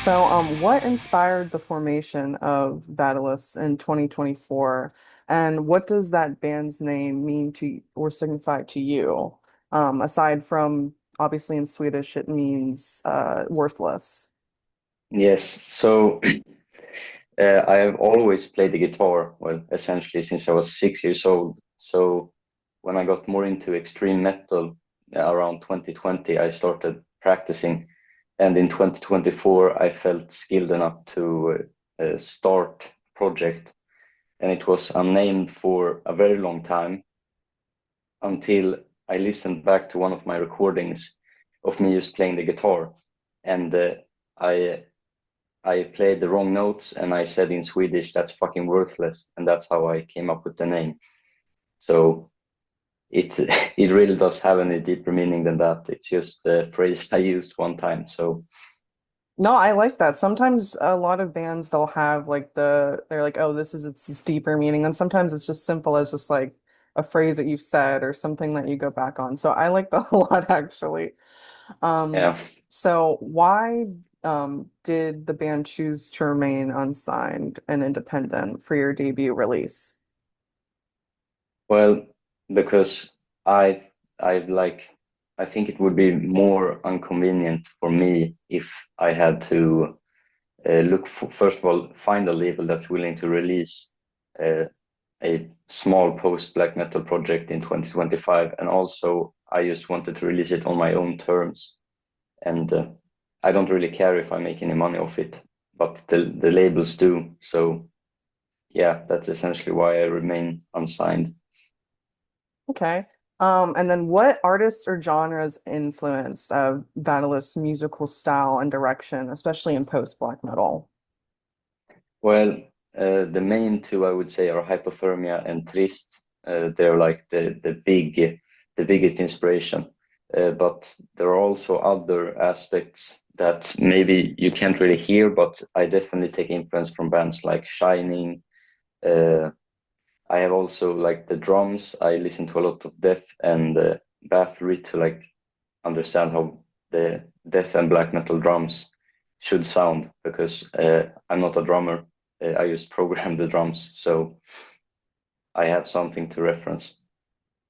So, what inspired the formation of Värdelös in 2024, and what does that band's name mean to or signify to you? Aside from obviously in Swedish, it means worthless. Yes, so I have always played the guitar, well, essentially since I was 6 years old. So when I got more into extreme metal around 2020, I started practicing. And in 2024, I felt skilled enough to start a project. And it was unnamed for a very long time until I listened back to one of my recordings of me just playing the guitar. And I I played the wrong notes and I said in Swedish, that's fucking worthless. And that's how I came up with the name. So it it really does have any deeper meaning than that. It's just a phrase I used one time. So No, I like that. Sometimes a lot of bands they'll have like they're like, oh, this is its this deeper meaning, and sometimes it's just simple as just like a phrase that you've said or something that you go back on. So I like that a lot actually. Um, yeah, so why did the band choose to remain unsigned and independent for your debut release? well, because I I like I think it would be more inconvenient for me if I had to look for, first of all, find a label that's willing to release uh, a small post black metal project in 2025, and also I just wanted to release it on my own terms, and I don't really care if I make any money off it, but the labels do. So yeah, that's essentially why I remain unsigned. Okay. And then what artists or genres influenced Vandalus' musical style and direction, especially in post-black metal? Well, the main two I would say are Hypothermia and Trist. They're like the biggest inspiration. But there are also other aspects that maybe you can't really hear, but I definitely take influence from bands like Shining. Uh, I have also like the drums. I listen to a lot of death and Bathory to like understand how the death and black metal drums should sound because I'm not a drummer. I just program the drums, so I have something to reference.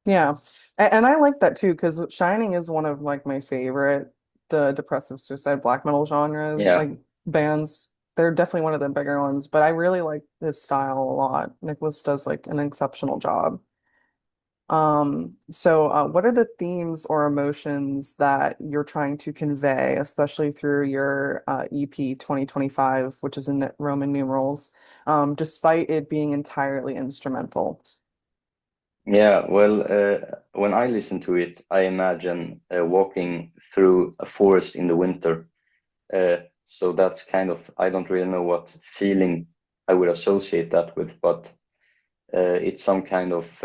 Yeah. And I like that too, because Shining is one of like my favorite, the depressive suicide black metal genre, Yeah, like bands. They're definitely one of the bigger ones, but I really like this style a lot. Nicholas does like an exceptional job. What are the themes or emotions that you're trying to convey, especially through your EP 2025, which is in Roman numerals, despite it being entirely instrumental? yeah. Well, when I listen to it, I imagine walking through a forest in the winter. So that's kind of, I don't really know what feeling I would associate that with, but it's some kind of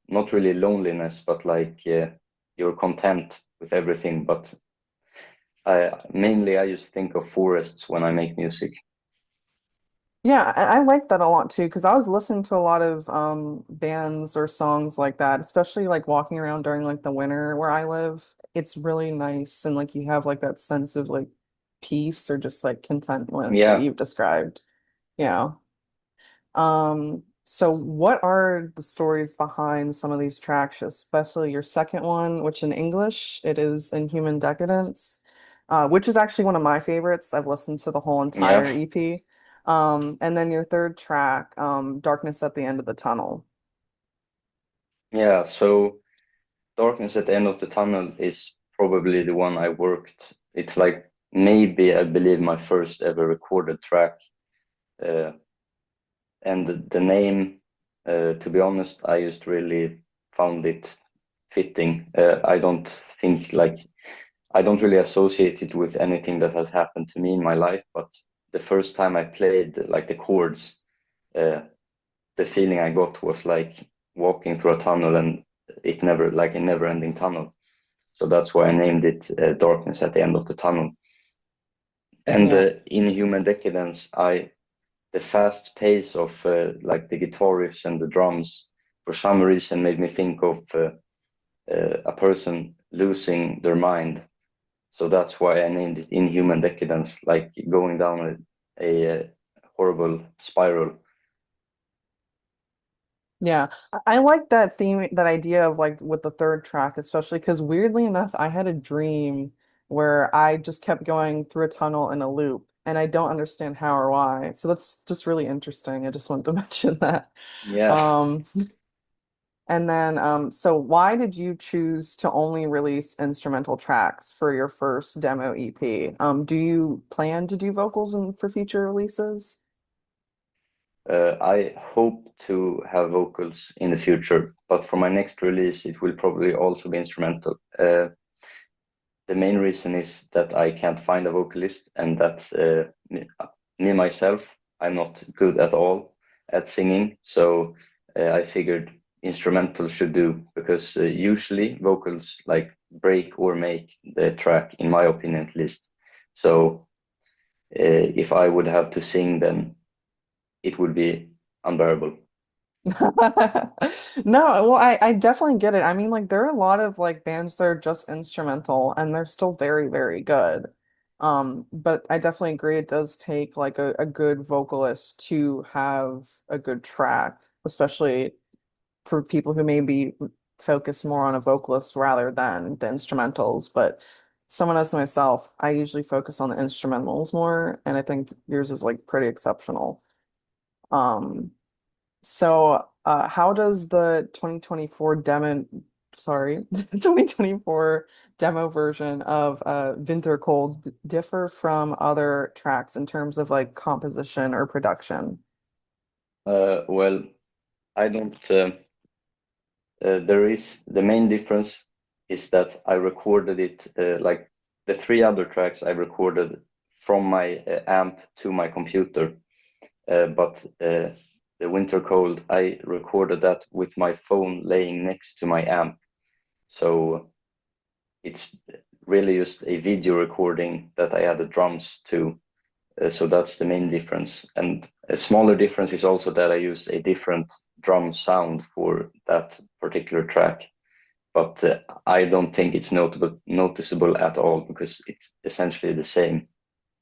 not really loneliness, but like you're content with everything. But I just think of forests when I make music. Yeah, I like that a lot too, because I was listening to a lot of bands or songs like that, especially like walking around during like the winter where I live. It's really nice and like you have like that sense of like peace or just like contentness that Yeah, you've described. Yeah. So what are the stories behind some of these tracks, especially your second one, which in English it is In Human Decadence, which is actually one of my favorites. I've listened to the whole yeah, entire EP. And then your third track, Darkness at the End of the Tunnel. yeah. So Darkness at the End of the Tunnel is probably the one I worked. It's like maybe I believe my first ever recorded track. Uh, and the name, to be honest, I just really found it fitting. I don't think like I don't really associate it with anything that has happened to me in my life, but the first time I played like the chords, uh, the feeling I got was like walking through a tunnel and it never like a never-ending tunnel. So that's why I named it Darkness at the End of the Tunnel. And Yeah. in Human Decadence, I the fast pace of like the guitar riffs and the drums for some reason made me think of a person losing their mind. So that's why I named it Inhuman Decadence, like going down a horrible spiral. Yeah, I like that theme, that idea of like with the third track, especially because weirdly enough, I had a dream where I just kept going through a tunnel in a loop, and I don't understand how or why. So that's just really interesting. I just wanted to mention that. Yeah. Um, and then, so why did you choose to only release instrumental tracks for your first demo EP? Do you plan to do vocals for future releases? I hope to have vocals in the future, but for my next release, it will probably also be instrumental. The main reason is that I can't find a vocalist, and that me myself, I'm not good at all at singing. So I figured instrumental should do because usually vocals like break or make the track, in my opinion at least. So if I would have to sing, then it would be unbearable. No, well, I definitely get it. I mean, like there are a lot of like bands that are just instrumental and they're still very, very good. But I definitely agree it does take like a good vocalist to have a good track, especially for people who maybe focus more on a vocalist rather than the instrumentals. But someone as myself, I usually focus on the instrumentals more, and I think yours is like pretty exceptional. Um, how does the 2024 sorry, 2024 demo version of Wintercold differ from other tracks in terms of like composition or production? Well, I don't. There is the main difference is that I recorded it like the three other tracks I recorded from my amp to my computer, but the Winter Cold I recorded that with my phone laying next to my amp. So it's really just a video recording that I added drums to. So that's the main difference. And a smaller difference is also that I used a different drum sound for that particular track. But I don't think it's noticeable at all because it's essentially the same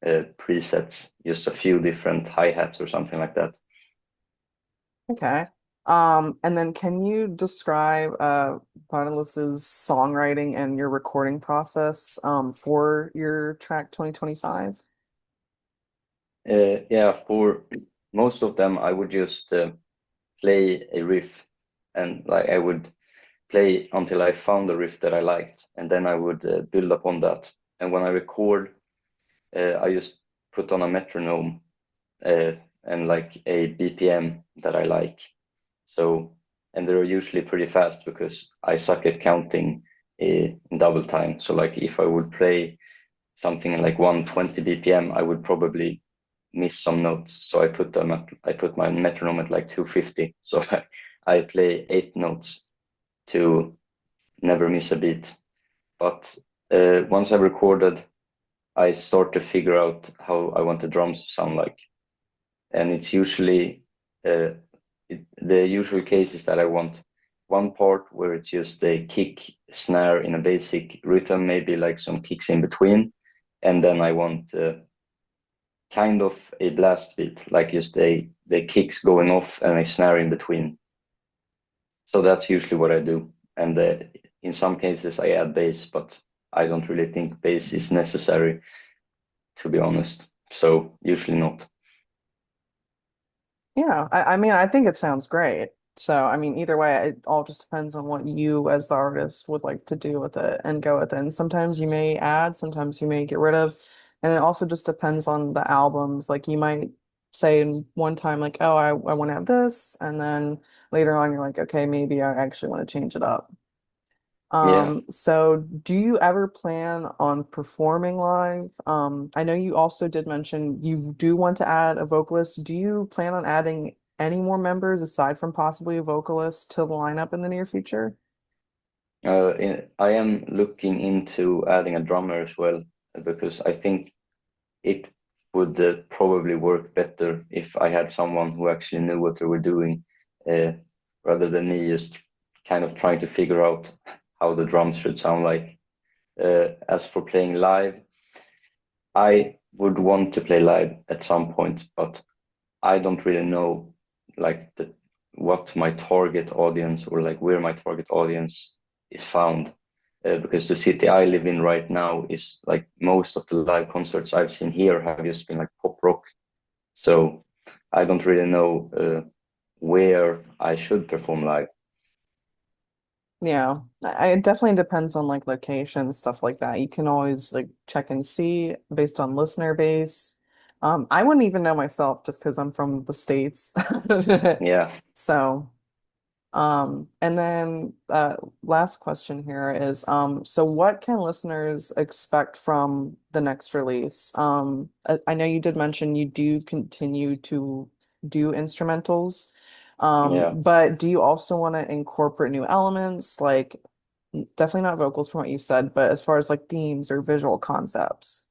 presets, just a few different hi-hats or something like that. Okay. And then can you describe Värdelös's songwriting and your recording process for your track 2025? Yeah, for most of them, I would just play a riff, and like I would play until I found a riff that I liked, and then I would build upon that. And when I record, I just put on a metronome uh, and like a BPM that I like. So, and they're usually pretty fast because I suck at counting in double time. So, like if I would play something like 120 BPM, I would probably miss some notes. So I put my metronome at like 250. So I play 8 notes to never miss a beat. But once I've recorded, I start to figure out how I want the drums to sound like. And it's usually uh, the usual case is that I want one part where it's just a kick snare in a basic rhythm, maybe like some kicks in between, and then I want kind of a blast beat, like just the kicks going off and a snare in between. So that's usually what I do, and in some cases I add bass, but I don't really think bass is necessary to be honest. So usually not. Yeah, I mean, I think it sounds great. So, I mean, either way, it all just depends on what you as the artist would like to do with it and go with it. And sometimes you may add, sometimes you may get rid of. And it also just depends on the albums. Like you might say in one time, like, oh, I want to have this. And then later on, you're like, okay, maybe I actually want to change it up. Yeah. So do you ever plan on performing live? I know you also did mention you do want to add a vocalist. Do you plan on adding any more members aside from possibly a vocalist to the lineup in the near future? I am looking into adding a drummer as well because I think it would probably work better if I had someone who actually knew what they were doing uh, rather than me just kind of trying to figure out how the drums should sound like. As for playing live, I would want to play live at some point, but I don't really know like what my target audience or like where my target audience is found. Because the city I live in right now is like most of the live concerts I've seen here have just been like pop rock. So I don't really know where I should perform live. Yeah, it definitely depends on like location, stuff like that. You can always like check and see based on listener base. I wouldn't even know myself just because I'm from the States. Yeah. So, and then last question here is so what can listeners expect from the next release? I know you did mention you do continue to do instrumentals. Yeah. But do you also want to incorporate new elements, like definitely not vocals from what you said, but as far as like themes or visual concepts?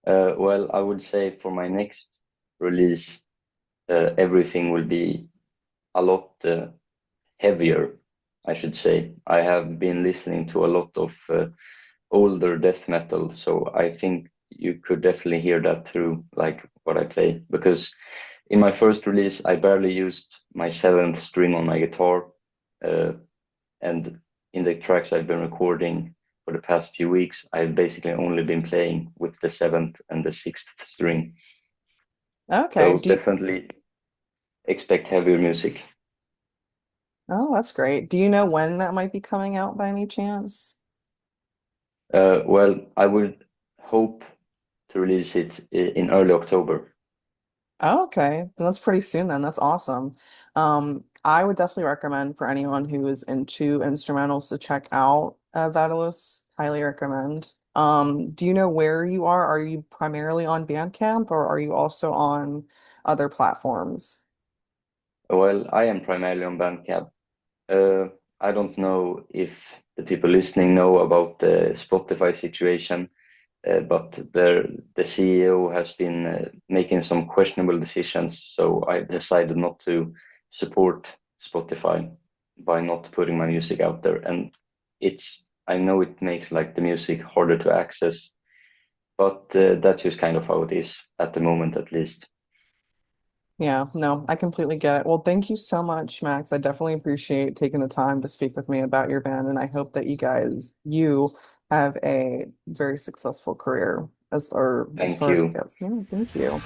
Well, I would say for my next release, everything will be a lot heavier, I should say. I have been listening to a lot of older death metal, so I think you could definitely hear that through like what I play. Because in my first release, I barely used my seventh string on my guitar, uh, and in the tracks I've been recording for the past few weeks, I've basically only been playing with the seventh and the sixth string. Okay. So definitely expect heavier music. Oh, that's great. Do you know when that might be coming out by any chance? Well, I would hope to release it in early October. Oh, okay. Then that's pretty soon then. That's awesome. I would definitely recommend for anyone who is into instrumentals to check out Värdelös. Highly recommend. Do you know where you are? Are you primarily on Bandcamp or are you also on other platforms? Well, I am primarily on Bandcamp. Uh, I don't know if the people listening know about the Spotify situation, but the CEO has been making some questionable decisions. So I decided not to support Spotify by not putting my music out there. And I know it makes like the music harder to access, but that's just kind of how it is at the moment, at least. Yeah, no, I completely get it. Well, thank you so much, Max. I definitely appreciate taking the time to speak with me about your band, and I hope that you have a very successful career as or as Thank far as it you. gets. Yeah, thank you.